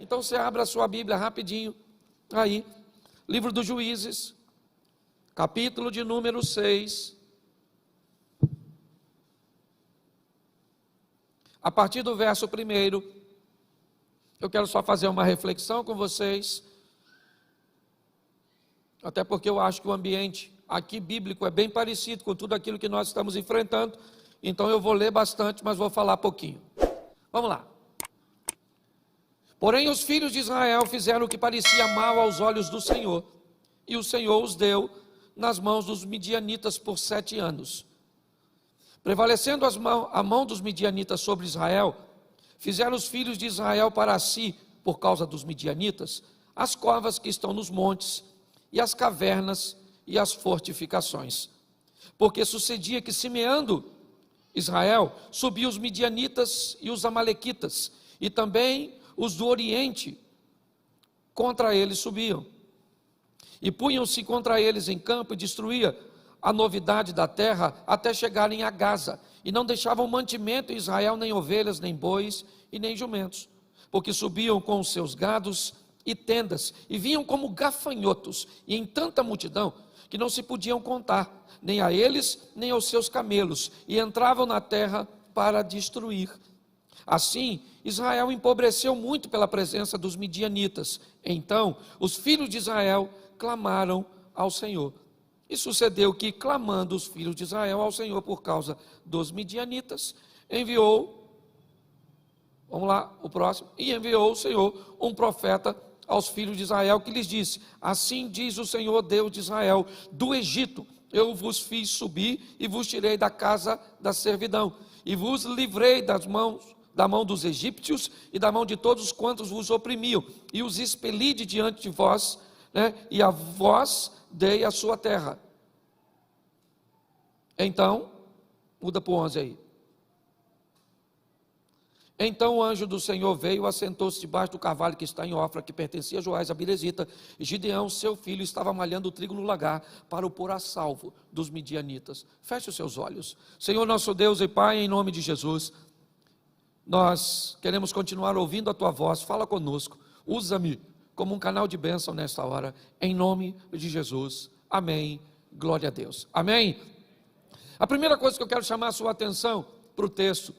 Então você abre a sua Bíblia rapidinho, aí, livro dos Juízes, capítulo de número 6, a partir do verso 1, eu quero só fazer uma reflexão com vocês, até porque eu acho que o ambiente aqui bíblico é bem parecido com tudo aquilo que nós estamos enfrentando, então eu vou ler bastante, mas vou falar pouquinho. Vamos lá. Porém os filhos de Israel fizeram o que parecia mal aos olhos do Senhor, e o Senhor os deu nas mãos dos midianitas por 7 anos. Prevalecendo a mão dos midianitas sobre Israel, fizeram os filhos de Israel para si, por causa dos midianitas, as covas que estão nos montes, e as cavernas e as fortificações. Porque sucedia que, semeando Israel, subiam os midianitas e os amalequitas, e também os do oriente contra eles subiam. E punham-se contra eles em campo e destruía a novidade da terra até chegarem a Gaza, e não deixavam mantimento em Israel, nem ovelhas, nem bois e nem jumentos, porque subiam com os seus gados e tendas, e vinham como gafanhotos, e em tanta multidão, que não se podiam contar, nem a eles, nem aos seus camelos, e entravam na terra para destruir. Assim, Israel empobreceu muito pela presença dos midianitas. Então, os filhos de Israel clamaram ao Senhor. E sucedeu que, clamando os filhos de Israel ao Senhor por causa dos midianitas, enviou o Senhor um profeta aos filhos de Israel, que lhes disse: assim diz o Senhor Deus de Israel, do Egito eu vos fiz subir e vos tirei da casa da servidão, e vos livrei da mão dos egípcios e da mão de todos quantos vos oprimiam, e os expeli de diante de vós, e a vós dei a sua terra. Então, muda para o 11 aí. Então o anjo do Senhor veio, assentou-se debaixo do carvalho que está em Ofra, que pertencia a Joás a Birezita, e Gideão, seu filho, estava malhando o trigo no lagar, para o pôr a salvo dos midianitas. Feche os seus olhos. Senhor nosso Deus e Pai, em nome de Jesus, nós queremos continuar ouvindo a Tua voz. Fala conosco, usa-me como um canal de bênção nesta hora, em nome de Jesus, amém, glória a Deus, amém. A primeira coisa que eu quero chamar a sua atenção para o texto,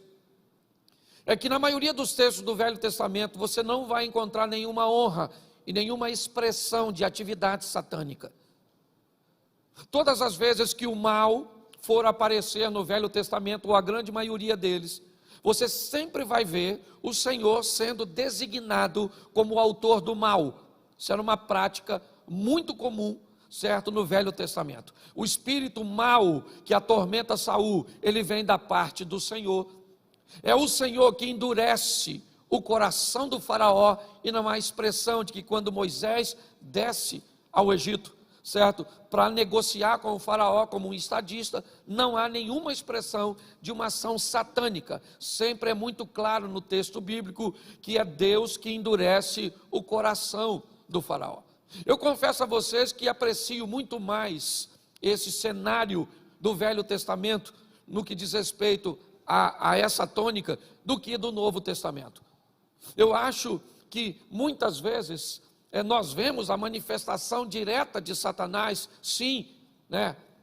é que na maioria dos textos do Velho Testamento, você não vai encontrar nenhuma honra e nenhuma expressão de atividade satânica. Todas as vezes que o mal for aparecer no Velho Testamento, ou a grande maioria deles, você sempre vai ver o Senhor sendo designado como o autor do mal. Isso era uma prática muito comum, certo, no Velho Testamento. O espírito mau que atormenta Saul, ele vem da parte do Senhor. É o Senhor que endurece o coração do faraó, e não há expressão de que quando Moisés desce ao Egito, certo, para negociar com o faraó como um estadista, não há nenhuma expressão de uma ação satânica. Sempre é muito claro no texto bíblico que é Deus que endurece o coração do faraó. Eu confesso a vocês que aprecio muito mais esse cenário do Velho Testamento no que diz respeito a essa tônica do que do Novo Testamento. Eu acho que muitas vezes nós vemos a manifestação direta de Satanás, sim,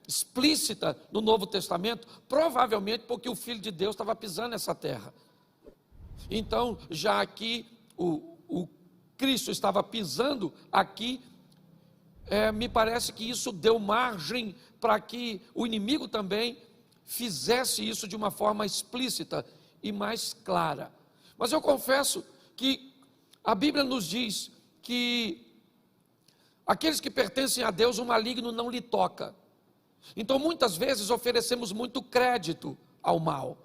explícita no Novo Testamento, provavelmente porque o Filho de Deus estava pisando nessa terra. Então, já aqui o Cristo estava pisando aqui, me parece que isso deu margem para que o inimigo também fizesse isso de uma forma explícita e mais clara. Mas eu confesso que a Bíblia nos diz que aqueles que pertencem a Deus, o maligno não lhe toca. Então muitas vezes oferecemos muito crédito ao mal.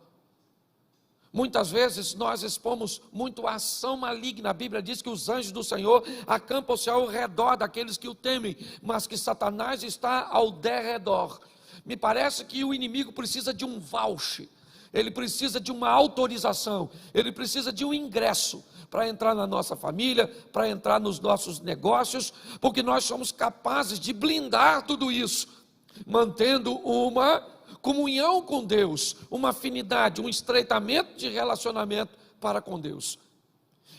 Muitas vezes nós expomos muito a ação maligna. A Bíblia diz que os anjos do Senhor acampam-se ao redor daqueles que o temem, mas que Satanás está ao derredor. Me parece que o inimigo precisa de um voucher, ele precisa de uma autorização, ele precisa de um ingresso para entrar na nossa família, para entrar nos nossos negócios, porque nós somos capazes de blindar tudo isso, mantendo uma comunhão com Deus, uma afinidade, um estreitamento de relacionamento para com Deus.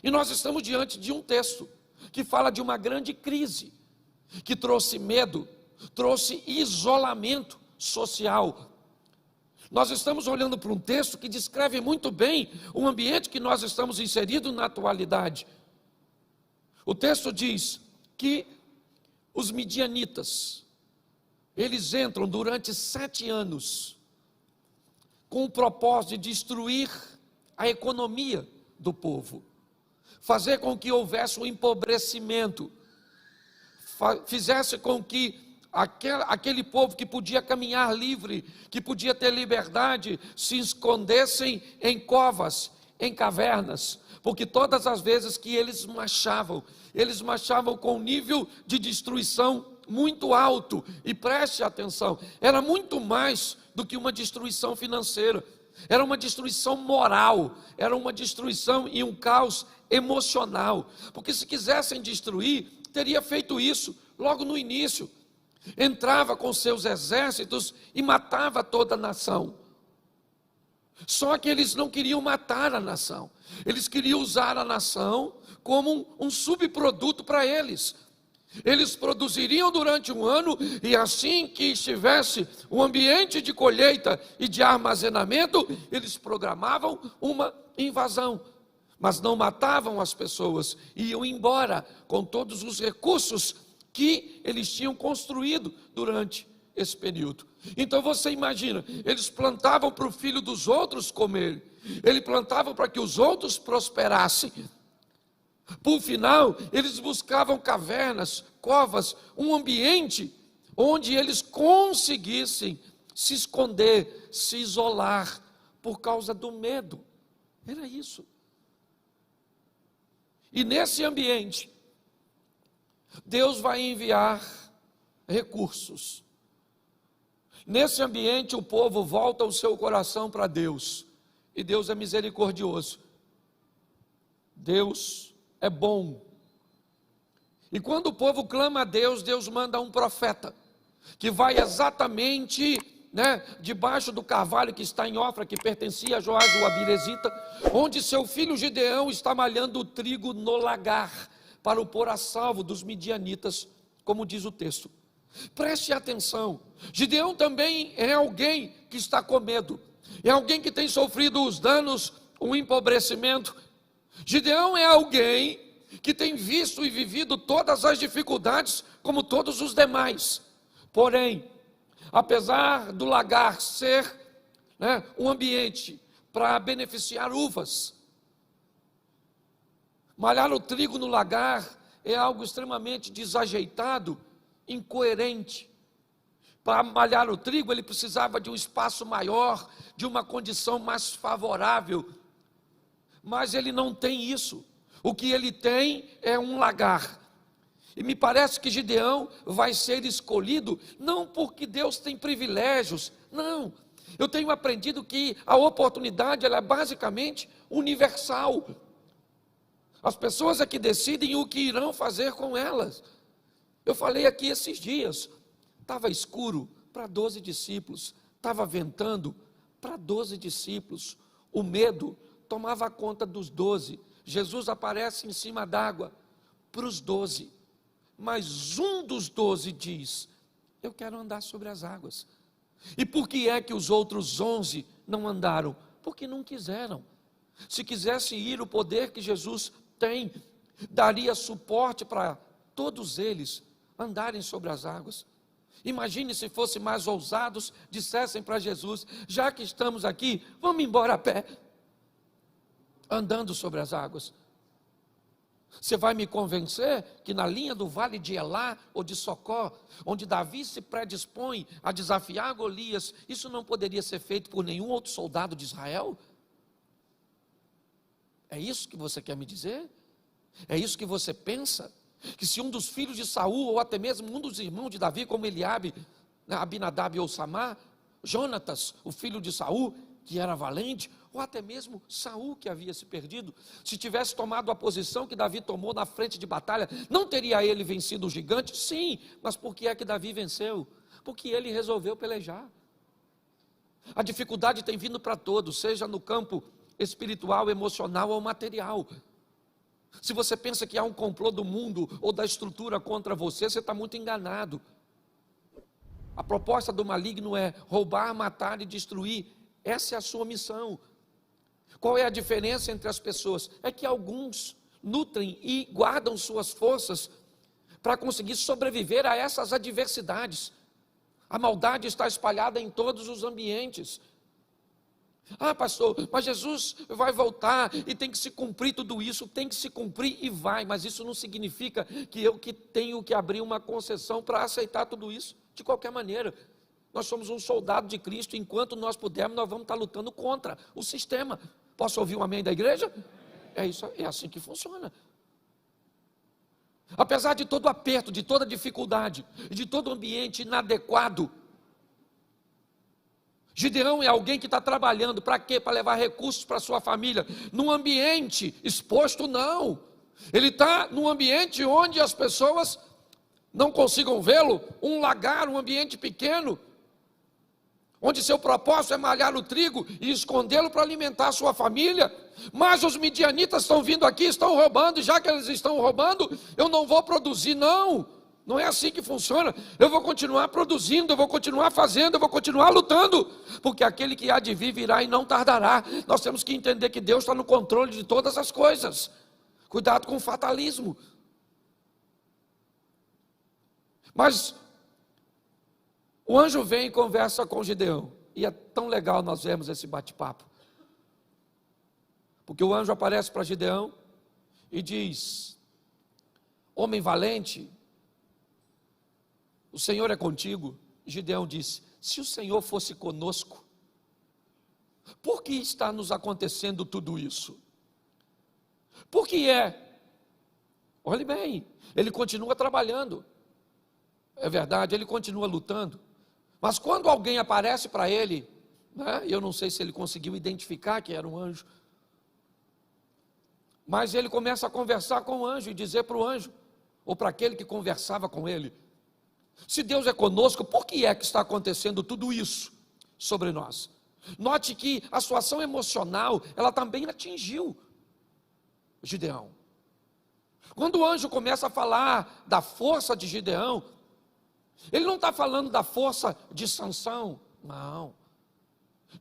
E nós estamos diante de um texto que fala de uma grande crise, que trouxe medo, trouxe isolamento social. Nós estamos olhando para um texto que descreve muito bem o ambiente que nós estamos inseridos na atualidade. O texto diz que os midianitas, eles entram durante 7 anos com o propósito de destruir a economia do povo, fazer com que houvesse um empobrecimento, fizesse com que aquele povo que podia caminhar livre, que podia ter liberdade, se escondessem em covas, em cavernas, porque todas as vezes que eles marchavam com um nível de destruição muito alto, e preste atenção, era muito mais do que uma destruição financeira, era uma destruição moral, era uma destruição e um caos emocional, porque se quisessem destruir, teria feito isso logo no início, entrava com seus exércitos e matava toda a nação. Só que eles não queriam matar a nação, eles queriam usar a nação como um subproduto para eles. Eles produziriam durante um ano, e assim que estivesse um ambiente de colheita e de armazenamento, eles programavam uma invasão, mas não matavam as pessoas, iam embora com todos os recursos que eles tinham construído durante esse período. Então você imagina, eles plantavam para o filho dos outros comer, eles plantavam para que os outros prosperassem. Por final, eles buscavam cavernas, covas, um ambiente onde eles conseguissem se esconder, se isolar, por causa do medo. Era isso. E nesse ambiente, Deus vai enviar recursos. Nesse ambiente, o povo volta o seu coração para Deus. E Deus é misericordioso. Deus é bom. E quando o povo clama a Deus, Deus manda um profeta, que vai exatamente, debaixo do carvalho que está em Ofra, que pertencia a Joás o Abiresita, onde seu filho Gideão está malhando o trigo no lagar, para o pôr a salvo dos midianitas, como diz o texto. Preste atenção, Gideão também é alguém que está com medo, é alguém que tem sofrido os danos, o empobrecimento. Gideão é alguém que tem visto e vivido todas as dificuldades, como todos os demais. Porém, apesar do lagar ser um ambiente para beneficiar uvas, malhar o trigo no lagar é algo extremamente desajeitado, incoerente. Para malhar o trigo, ele precisava de um espaço maior, de uma condição mais favorável. Mas ele não tem isso. O que ele tem é um lagar. E me parece que Gideão vai ser escolhido, não porque Deus tem privilégios, não. Eu tenho aprendido que a oportunidade ela é basicamente universal. As pessoas é que decidem o que irão fazer com elas. Eu falei aqui esses dias, estava escuro para 12 discípulos, estava ventando para 12 discípulos, o medo tomava conta dos 12, Jesus aparece em cima d'água para os 12, mas um dos 12 diz, eu quero andar sobre as águas. E por que é que os outros 11 não andaram? Porque não quiseram. Se quisesse ir, o poder que Jesus tem, daria suporte para todos eles andarem sobre as águas. Imagine se fossem mais ousados, dissessem para Jesus, já que estamos aqui, vamos embora a pé, andando sobre as águas. Você vai me convencer que na linha do vale de Elá ou de Socó, onde Davi se predispõe a desafiar Golias, isso não poderia ser feito por nenhum outro soldado de Israel? É isso que você quer me dizer? É isso que você pensa? Que se um dos filhos de Saul, ou até mesmo um dos irmãos de Davi, como Eliabe, Abinadab ou Samar, Jonatas, o filho de Saul, que era valente, ou até mesmo Saul, que havia se perdido, se tivesse tomado a posição que Davi tomou na frente de batalha, não teria ele vencido o gigante? Sim, mas por que é que Davi venceu? Porque ele resolveu pelejar. A dificuldade tem vindo para todos, seja no campo espiritual, emocional ou material. Se você pensa que há um complô do mundo ou da estrutura contra você, você está muito enganado. A proposta do maligno é roubar, matar e destruir. Essa é a sua missão. Qual é a diferença entre as pessoas? É que alguns nutrem e guardam suas forças para conseguir sobreviver a essas adversidades. A maldade está espalhada em todos os ambientes. Ah, pastor, mas Jesus vai voltar e tem que se cumprir tudo isso, tem que se cumprir e vai, mas isso não significa que eu que tenho que abrir uma concessão para aceitar tudo isso, de qualquer maneira. Nós somos um soldado de Cristo, enquanto nós pudermos, nós vamos estar lutando contra o sistema. Posso ouvir um amém da igreja? É isso, é assim que funciona. Apesar de todo aperto, de toda dificuldade, de todo ambiente inadequado, Gideão é alguém que está trabalhando, para quê? Para levar recursos para a sua família, num ambiente exposto, não. Ele está num ambiente onde as pessoas não consigam vê-lo, um lagar, um ambiente pequeno, onde seu propósito é malhar o trigo e escondê-lo para alimentar a sua família. Mas os midianitas estão vindo aqui, estão roubando, e já que eles estão roubando, eu não vou produzir, não. Não é assim que funciona. Eu vou continuar produzindo, eu vou continuar fazendo, eu vou continuar lutando, porque aquele que há de vir virá e não tardará. Nós temos que entender que Deus está no controle de todas as coisas. Cuidado com o fatalismo. Mas o anjo vem e conversa com Gideão, e é tão legal nós vermos esse bate-papo, porque o anjo aparece para Gideão e diz: homem valente, o Senhor é contigo. Gideão disse: se o Senhor fosse conosco, por que está nos acontecendo tudo isso? Por que é? Olhe bem, ele continua trabalhando, é verdade, ele continua lutando, mas quando alguém aparece para ele, né, eu não sei se ele conseguiu identificar que era um anjo, mas ele começa a conversar com o anjo e dizer para o anjo, ou para aquele que conversava com ele: se Deus é conosco, por que é que está acontecendo tudo isso sobre nós? Note que a situação emocional, ela também atingiu Gideão. Quando o anjo começa a falar da força de Gideão, ele não está falando da força de Sansão, não.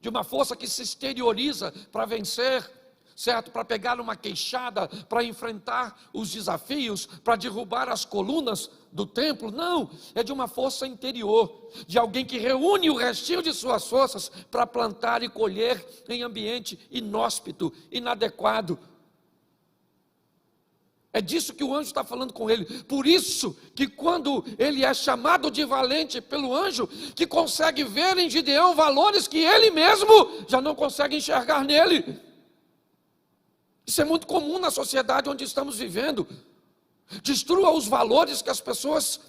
De uma força que se exterioriza para vencer, certo? Para pegar uma queixada, para enfrentar os desafios, para derrubar as colunas do templo. Não, é de uma força interior, de alguém que reúne o restinho de suas forças para plantar e colher em ambiente inóspito, inadequado. É disso que o anjo está falando com ele. Por isso que quando ele é chamado de valente pelo anjo, que consegue ver em Gideão valores que ele mesmo já não consegue enxergar nele. Isso é muito comum na sociedade onde estamos vivendo. Destrua os valores que as pessoas,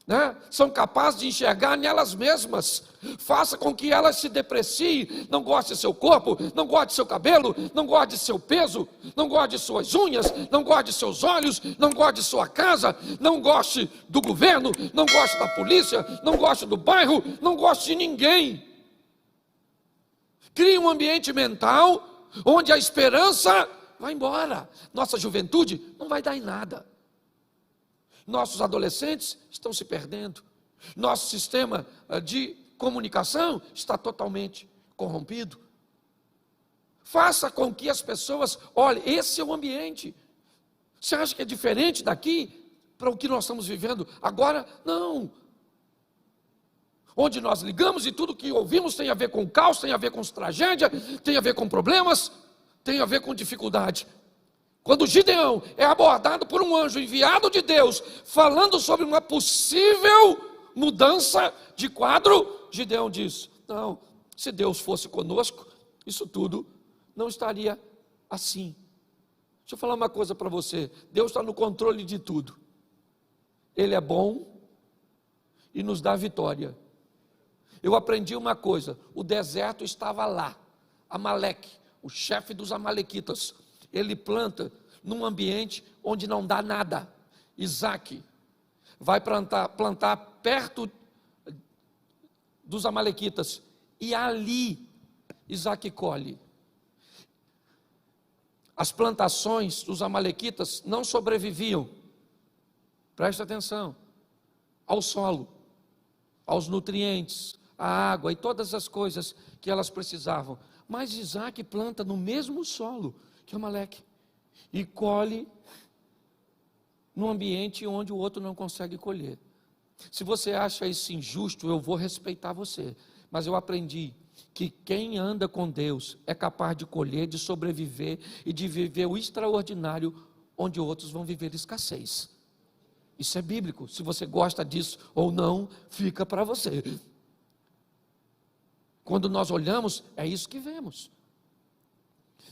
né, são capazes de enxergar nelas mesmas. Faça com que elas se depreciem. Não goste de seu corpo, não goste de seu cabelo, não goste de seu peso, não goste de suas unhas, não goste de seus olhos, não goste de sua casa, não goste do governo, não goste da polícia, não goste do bairro, não goste de ninguém. Crie um ambiente mental onde a esperança vai embora. Nossa juventude não vai dar em nada. Nossos adolescentes estão se perdendo. Nosso sistema de comunicação está totalmente corrompido. Faça com que as pessoas olhem, esse é o ambiente. Você acha que é diferente daqui para o que nós estamos vivendo agora? Não. Onde nós ligamos e tudo que ouvimos tem a ver com caos, tem a ver com tragédia, tem a ver com problemas, tem a ver com dificuldade. Quando Gideão é abordado por um anjo enviado de Deus, falando sobre uma possível mudança de quadro, Gideão diz: não, se Deus fosse conosco, isso tudo não estaria assim. Deixa eu falar uma coisa para você: Deus está no controle de tudo. Ele é bom e nos dá vitória. Eu aprendi uma coisa: o deserto estava lá. Amaleque, o chefe dos amalequitas, ele planta num ambiente onde não dá nada. Isaac vai plantar perto dos amalequitas, e ali Isaac colhe. As plantações dos amalequitas não sobreviviam, preste atenção, ao solo, aos nutrientes, à água e todas as coisas que elas precisavam. Mas Isaac planta no mesmo solo que Amaleque e colhe num ambiente onde o outro não consegue colher. Se você acha isso injusto, eu vou respeitar você, mas eu aprendi que quem anda com Deus é capaz de colher, de sobreviver e de viver o extraordinário onde outros vão viver escassez. Isso é bíblico. Se você gosta disso ou não, fica para você. Quando nós olhamos, é isso que vemos.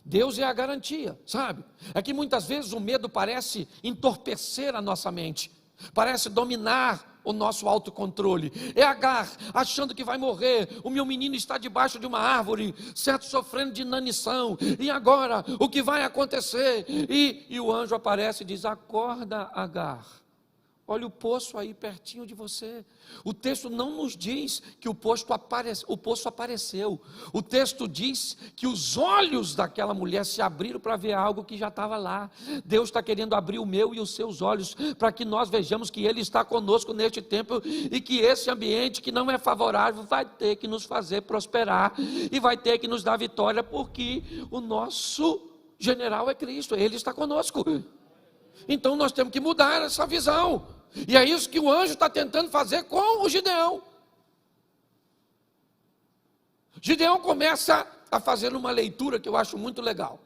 Deus é a garantia, sabe? É que muitas vezes o medo parece entorpecer a nossa mente, parece dominar o nosso autocontrole. É Agar achando que vai morrer, o meu menino está debaixo de uma árvore, certo, sofrendo de inanição, e agora, o que vai acontecer? E o anjo aparece e diz: acorda, Agar. Olha o poço aí pertinho de você. O texto não nos diz que o poço apareceu. O texto diz que os olhos daquela mulher se abriram para ver algo que já estava lá. Deus está querendo abrir o meu e os seus olhos para que nós vejamos que Ele está conosco neste tempo e que esse ambiente que não é favorável vai ter que nos fazer prosperar e vai ter que nos dar vitória, porque o nosso general é Cristo, Ele está conosco. Então nós temos que mudar essa visão. E é isso que o anjo está tentando fazer com o Gideão. Gideão começa a fazer uma leitura que eu acho muito legal.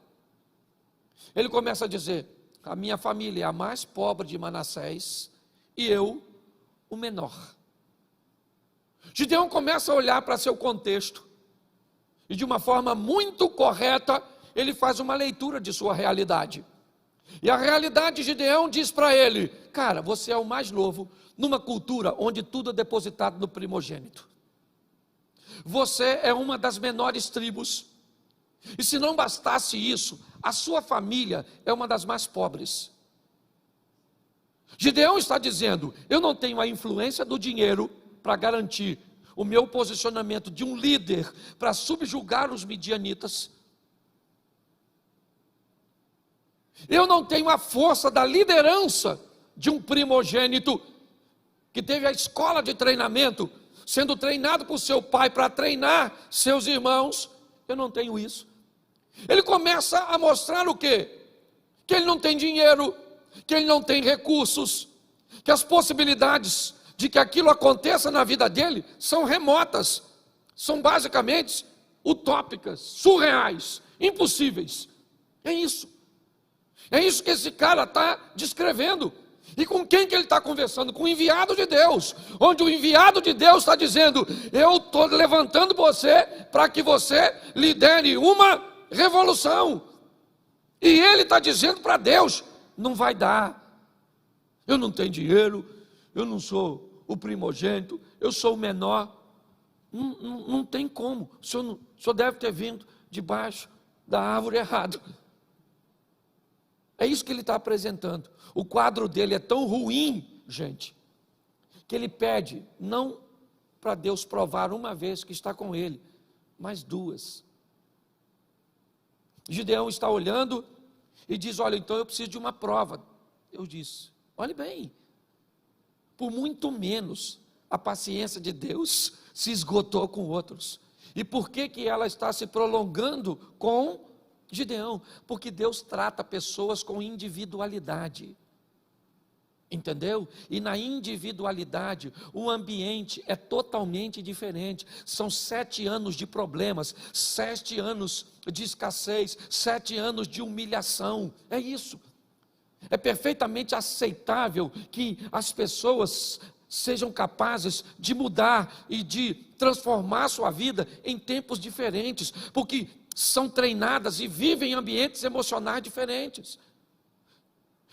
Ele começa a dizer: a minha família é a mais pobre de Manassés e eu o menor. Gideão começa a olhar para seu contexto e de uma forma muito correta ele faz uma leitura de sua realidade. E a realidade de Gideão diz para ele: cara, você é o mais novo numa cultura onde tudo é depositado no primogênito. Você é uma das menores tribos. E se não bastasse isso, a sua família é uma das mais pobres. Gideão está dizendo: eu não tenho a influência do dinheiro para garantir o meu posicionamento de um líder para subjugar os midianitas. Eu não tenho a força da liderança de um primogênito que teve a escola de treinamento, sendo treinado por seu pai para treinar seus irmãos. Eu não tenho isso. Ele começa a mostrar o quê? Que ele não tem dinheiro, que ele não tem recursos, que as possibilidades de que aquilo aconteça na vida dele são remotas, são basicamente utópicas, surreais, impossíveis. É isso. É isso que esse cara está descrevendo. E com quem que ele está conversando? Com o enviado de Deus, onde o enviado de Deus está dizendo: eu estou levantando você para que você lidere uma revolução. E ele está dizendo para Deus: não vai dar, eu não tenho dinheiro, eu não sou o primogênito, eu sou o menor, não tem como, o senhor deve ter vindo debaixo da árvore errado. É isso que ele está apresentando. O quadro dele é tão ruim, gente, que ele pede não para Deus provar uma vez que está com ele, mas duas. Gideão está olhando e diz: olha, então eu preciso de uma prova. Eu disse: olhe bem, por muito menos a paciência de Deus se esgotou com outros. E por que ela está se prolongando com Gideão? Porque Deus trata pessoas com individualidade, entendeu? E na individualidade o ambiente é totalmente diferente. São 7 anos de problemas, 7 anos de escassez, 7 anos de humilhação. É isso. É perfeitamente aceitável que as pessoas sejam capazes de mudar e de transformar sua vida em tempos diferentes, porque são treinadas e vivem em ambientes emocionais diferentes.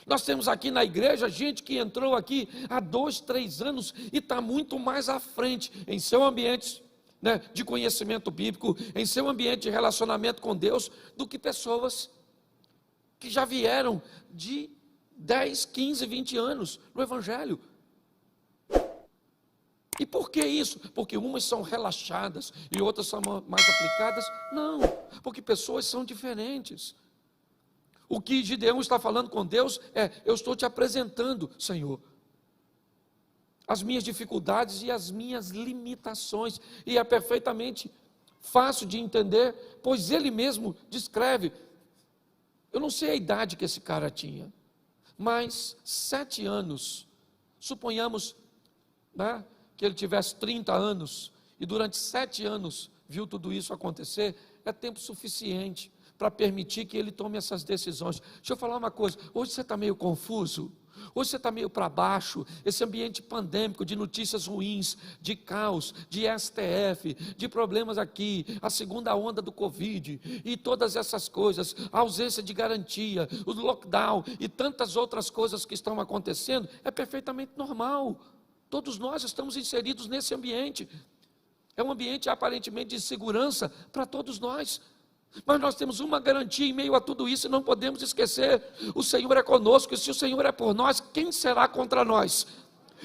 Nós temos aqui na igreja gente que entrou aqui há 2, 3 anos e está muito mais à frente em seu ambiente, né, de conhecimento bíblico, em seu ambiente de relacionamento com Deus, do que pessoas que já vieram de 10, 15, 20 anos no Evangelho. E por que isso? Porque umas são relaxadas e outras são mais aplicadas? Não, porque pessoas são diferentes. O que Gideão está falando com Deus é: eu estou te apresentando, Senhor, as minhas dificuldades e as minhas limitações. E é perfeitamente fácil de entender, pois ele mesmo descreve. Eu não sei a idade que esse cara tinha, mas 7 anos, suponhamos, né, que ele tivesse 30 anos, e durante 7 anos viu tudo isso acontecer, é tempo suficiente para permitir que ele tome essas decisões. Deixa eu falar uma coisa: hoje você está meio confuso, hoje você está meio para baixo, esse ambiente pandêmico de notícias ruins, de caos, de STF, de problemas aqui, a segunda onda do Covid, e todas essas coisas, a ausência de garantia, o lockdown, e tantas outras coisas que estão acontecendo, é perfeitamente normal. Todos nós estamos inseridos nesse ambiente. É um ambiente aparentemente de segurança para todos nós. Mas nós temos uma garantia em meio a tudo isso e não podemos esquecer: o Senhor é conosco, e se o Senhor é por nós, quem será contra nós?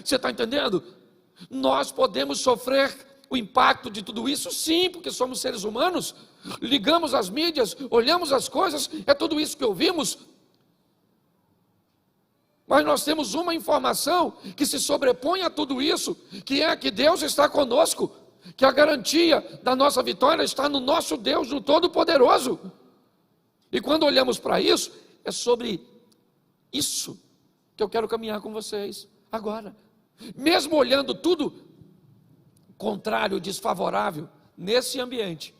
Você está entendendo? Nós podemos sofrer o impacto de tudo isso, sim, porque somos seres humanos, ligamos as mídias, olhamos as coisas, é tudo isso que ouvimos. Mas nós temos uma informação que se sobrepõe a tudo isso, que é que Deus está conosco, que a garantia da nossa vitória está no nosso Deus, no Todo-Poderoso. E quando olhamos para isso, é sobre isso que eu quero caminhar com vocês agora. Mesmo olhando tudo contrário, desfavorável, nesse ambiente,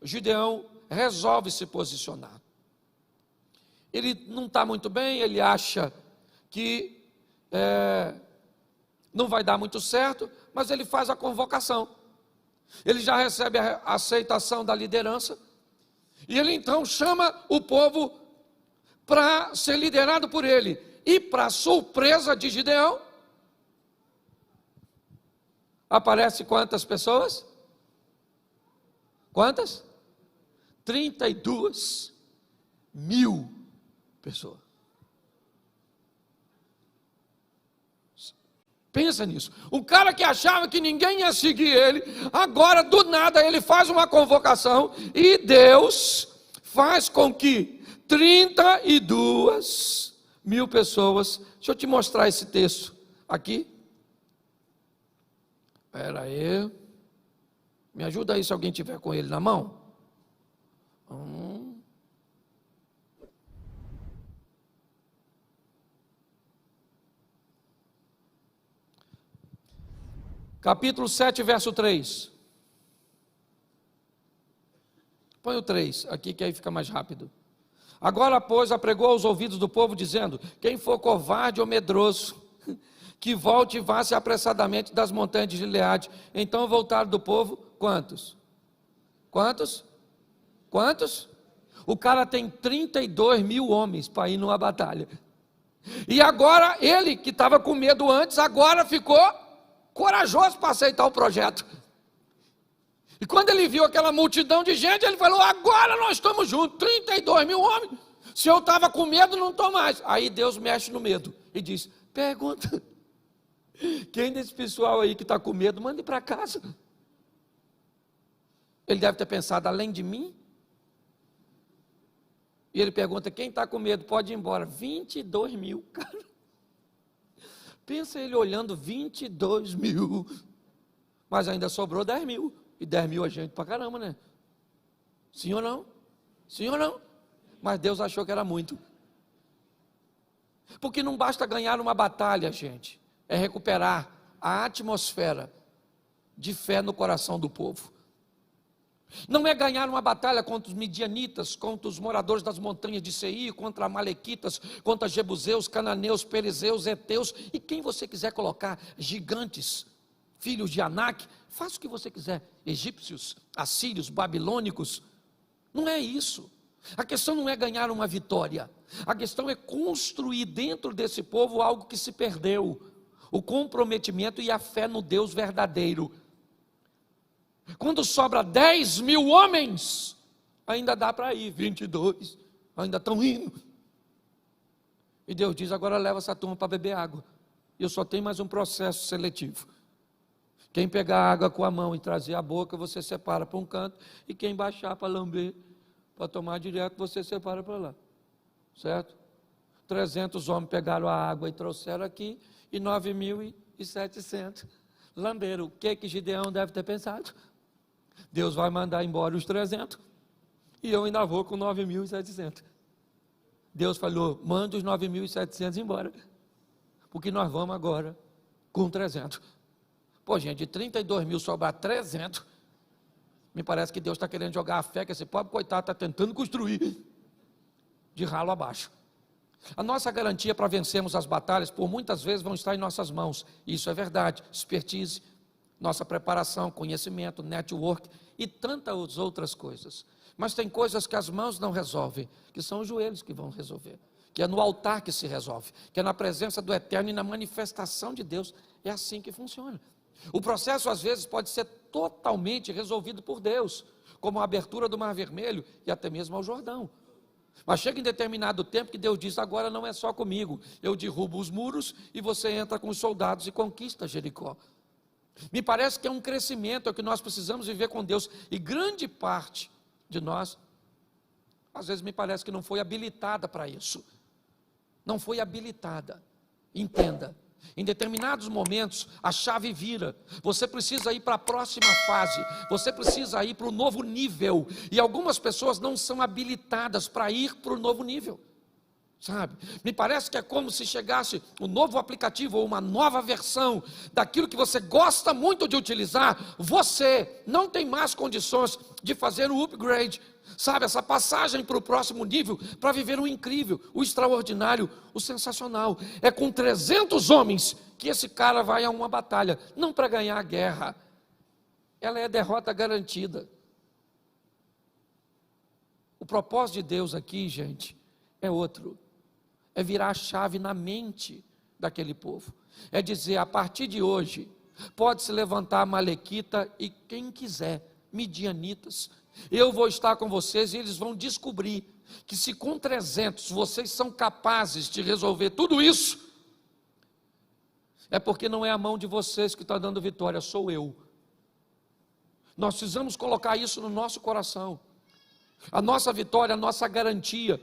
Gideão resolve se posicionar. Ele não está muito bem, ele acha que não vai dar muito certo, mas ele faz a convocação. Ele já recebe a aceitação da liderança, e ele então chama o povo para ser liderado por ele. E para surpresa de Gideão, aparece quantas pessoas? Quantas? 32 mil pessoas. Pensa nisso. Um cara que achava que ninguém ia seguir ele, agora do nada ele faz uma convocação e Deus faz com que 32 mil pessoas. Deixa eu te mostrar esse texto aqui. Espera aí. Me ajuda aí se alguém tiver com ele na mão. Capítulo 7, verso 3. Põe o 3 aqui, que aí fica mais rápido. Agora, pois, apregou aos ouvidos do povo, dizendo: quem for covarde ou medroso, que volte e vá-se apressadamente das montanhas de Gileade. Então voltaram do povo, quantos? Quantos? Quantos? O cara tem 32 mil homens para ir numa batalha. E agora, ele que estava com medo antes, agora ficou corajoso para aceitar o projeto. E quando ele viu aquela multidão de gente, ele falou: agora nós estamos juntos, 32 mil homens. Se eu estava com medo, não estou mais. Aí Deus mexe no medo e diz: pergunta, quem desse pessoal aí que está com medo, mande para casa. Ele deve ter pensado: além de mim? E ele pergunta: quem está com medo pode ir embora. 22 mil, cara. Pensa ele olhando 22 mil, mas ainda sobrou 10 mil, e 10 mil é gente pra caramba, né? Sim ou não? Sim ou não? Mas Deus achou que era muito. Porque não basta ganhar uma batalha, gente, é recuperar a atmosfera de fé no coração do povo. Não é ganhar uma batalha contra os midianitas, contra os moradores das montanhas de Seir, contra amalequitas, contra jebuseus, cananeus, perizeus, heteus, e quem você quiser colocar, gigantes, filhos de Anak, faça o que você quiser, egípcios, assírios, babilônicos. Não é isso. A questão não é ganhar uma vitória, a questão é construir dentro desse povo algo que se perdeu, o comprometimento e a fé no Deus verdadeiro. Quando sobra 10 mil homens, ainda dá para ir, 22, ainda estão indo. E Deus diz: agora leva essa turma para beber água. E eu só tenho mais um processo seletivo. Quem pegar água com a mão e trazer a boca, você separa para um canto, e quem baixar para lamber, para tomar direto, você separa para lá, certo? 300 homens pegaram a água e trouxeram aqui, e 9.700 lamberam. O que Gideão deve ter pensado? Deus vai mandar embora os 300, e eu ainda vou com 9.700. Deus falou, manda os 9.700 embora, porque nós vamos agora com 300. Pô, gente, de 32 mil sobrar 300, me parece que Deus está querendo jogar a fé, que esse pobre coitado está tentando construir de ralo abaixo. A nossa garantia para vencermos as batalhas, por muitas vezes, vão estar em nossas mãos. Isso é verdade. Expertise, nossa preparação, conhecimento, network e tantas outras coisas. Mas tem coisas que as mãos não resolvem, que são os joelhos que vão resolver, que é no altar que se resolve, que é na presença do Eterno e na manifestação de Deus. É assim que funciona. O processo, às vezes, pode ser totalmente resolvido por Deus, como a abertura do Mar Vermelho e até mesmo ao Jordão. Mas chega em determinado tempo que Deus diz, agora não é só comigo, eu derrubo os muros e você entra com os soldados e conquista Jericó. Me parece que é um crescimento, é o que nós precisamos viver com Deus, e grande parte de nós, às vezes me parece que não foi habilitada para isso, não foi habilitada. Entenda, em determinados momentos a chave vira, você precisa ir para a próxima fase, você precisa ir para o novo nível, e algumas pessoas não são habilitadas para ir para o novo nível, sabe? Me parece que é como se chegasse um novo aplicativo ou uma nova versão daquilo que você gosta muito de utilizar, você não tem mais condições de fazer o upgrade, sabe, essa passagem para o próximo nível, para viver o incrível, o extraordinário, o sensacional. É com 300 homens que esse cara vai a uma batalha, não para ganhar a guerra, ela é derrota garantida. O propósito de Deus aqui, gente, é outro, é virar a chave na mente daquele povo, é dizer, a partir de hoje, pode se levantar a Malequita e quem quiser, midianitas, eu vou estar com vocês e eles vão descobrir que se com 300 vocês são capazes de resolver tudo isso, é porque não é a mão de vocês que está dando vitória, sou eu. Nós precisamos colocar isso no nosso coração. A nossa vitória, a nossa garantia,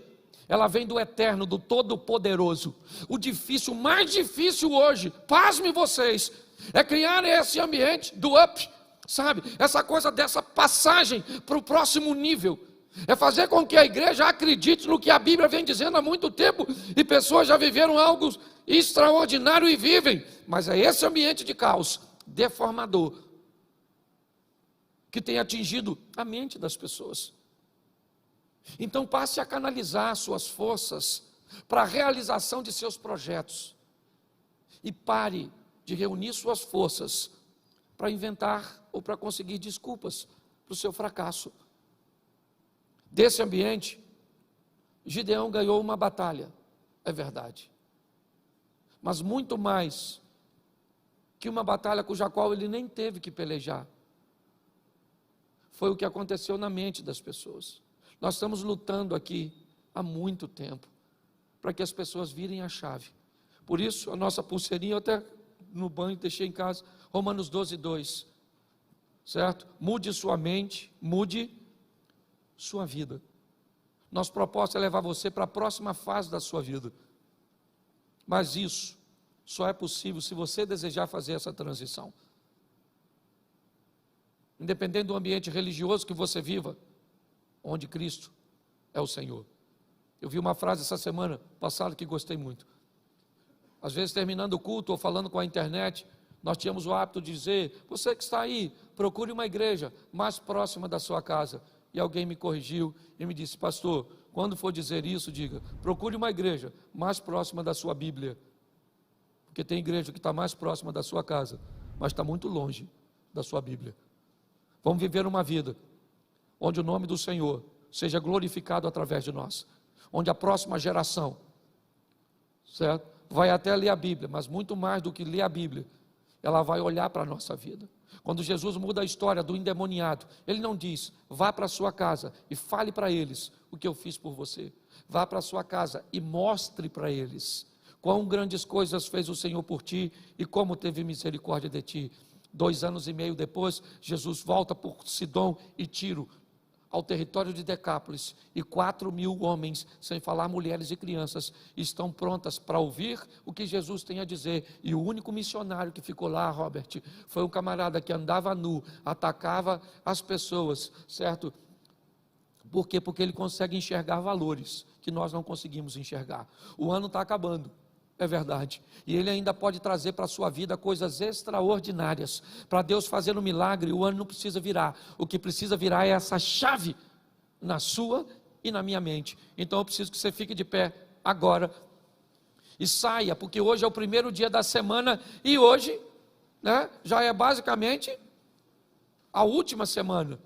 ela vem do Eterno, do Todo-Poderoso. O difícil, o mais difícil hoje, pasme vocês, é criar esse ambiente do up, sabe, essa coisa dessa passagem para o próximo nível, é fazer com que a igreja acredite no que a Bíblia vem dizendo há muito tempo, e pessoas já viveram algo extraordinário e vivem, mas é esse ambiente de caos, deformador, que tem atingido a mente das pessoas. Então passe a canalizar suas forças para a realização de seus projetos, e pare de reunir suas forças para inventar ou para conseguir desculpas para o seu fracasso. Desse ambiente, Gideão ganhou uma batalha, é verdade, mas muito mais que uma batalha cuja qual ele nem teve que pelejar, foi o que aconteceu na mente das pessoas. Nós estamos lutando aqui há muito tempo, para que as pessoas virem a chave. Por isso, a nossa pulseirinha, eu até no banho deixei em casa, Romanos 12:2, certo? Mude sua mente, mude sua vida. Nosso propósito é levar você para a próxima fase da sua vida, mas isso só é possível se você desejar fazer essa transição. Independente do ambiente religioso que você viva, onde Cristo é o Senhor. Eu vi uma frase essa semana passada que gostei muito. Às vezes, terminando o culto ou falando com a internet, nós tínhamos o hábito de dizer, você que está aí, procure uma igreja mais próxima da sua casa. E alguém me corrigiu e me disse, pastor, quando for dizer isso, diga, procure uma igreja mais próxima da sua Bíblia. Porque tem igreja que está mais próxima da sua casa, mas está muito longe da sua Bíblia. Vamos viver uma vida onde o nome do Senhor seja glorificado através de nós, onde a próxima geração, certo, vai até ler a Bíblia, mas muito mais do que ler a Bíblia, ela vai olhar para a nossa vida. Quando Jesus muda a história do endemoniado, Ele não diz, vá para a sua casa e fale para eles o que eu fiz por você. Vá para a sua casa e mostre para eles quão grandes coisas fez o Senhor por ti e como teve misericórdia de ti. 2 anos e meio depois, Jesus volta por Sidom e Tiro, ao território de Decápolis, e 4.000 homens, sem falar mulheres e crianças, estão prontas para ouvir o que Jesus tem a dizer. E o único missionário que ficou lá, Robert, foi um camarada que andava nu, atacava as pessoas, certo? Por quê? Porque ele consegue enxergar valores que nós não conseguimos enxergar. O ano está acabando. É verdade, e Ele ainda pode trazer para a sua vida coisas extraordinárias. Para Deus fazer um milagre, o ano não precisa virar. O que precisa virar é essa chave na sua e na minha mente. Então eu preciso que você fique de pé agora e saia, porque hoje é o primeiro dia da semana e hoje, já é basicamente a última semana.